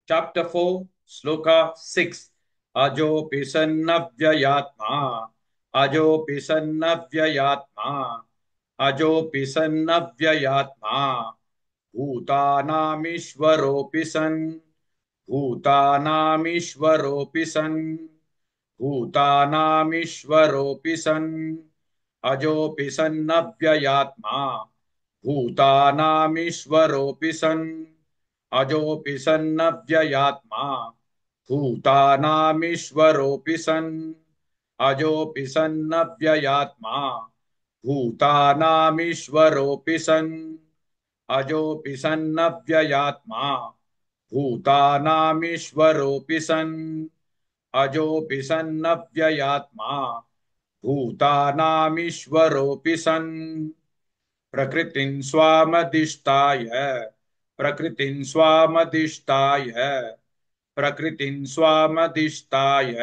Chapter 4, Sloka 6. Ajopi sannavyayatma. Ajopi sannavyayatma. Ajopi sannavyayatma. Bhutanamishvaropi san. Bhutanamishvaropi san. Bhutanamishvaropi san. Ajopi sannavyayatma. Bhutanamishvaropi san. अजोऽपि सन्नव्ययात्मा भूतानामीश्वरोऽपि सन् अजोऽपि सन्नव्ययात्मा भूतानामीश्वरोऽपि सन् अजोऽपि सन्नव्ययात्मा भूतानामीश्वरोऽपि सन् अजोऽपि सन्नव्ययात्मा भूतानामीश्वरोऽपि सन् प्रकृतिं स्वामदिष्टाय प्रकृतिं स्वामदिष्टाय प्रकृतिं स्वामदिष्टाय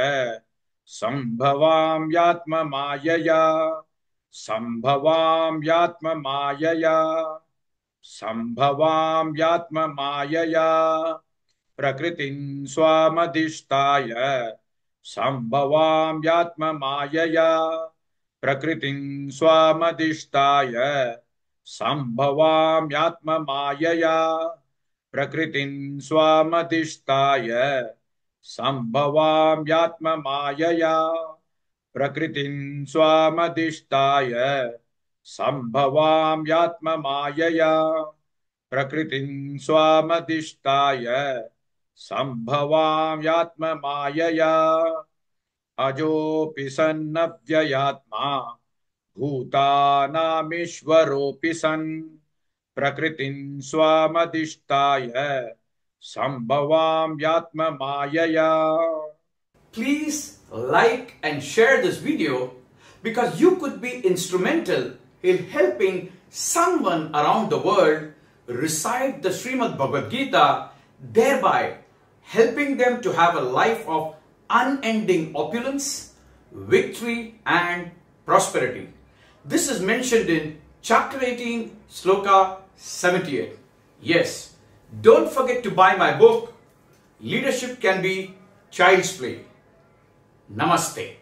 सम्भवाम्यात्ममायया सम्भवाम्यात्ममायया सम्भवाम्यात्ममायया प्रकृतिं स्वामदिष्टाय सम्भवाम्यात्ममायया प्रकृतिं स्वामदिष्टाय सम्भवाम्यात्ममायया प्रकृतिं स्वामदिष्टाय सम्भवाम्यात्ममायया प्रकृतिं स्वामदिष्टाय सम्भवाम्यात्ममायया प्रकृतिं स्वामदिष्टाय सम्भवाम्यात्ममायया अजोऽपि सन्नव्ययात्मा भूतानामीश्वरोऽपि सन् प्रकृतिं स्वामदिष्टाय सम्भवाम्यात्ममायया. Please like and share this video because you could be instrumental in helping someone around the world recite the Srimad Bhagavad Gita, thereby helping them to have a life of unending opulence, victory and prosperity. This is mentioned in chapter 18, sloka 78. Yes, don't forget to buy my book, Leadership Can Be Child's Play. Namaste.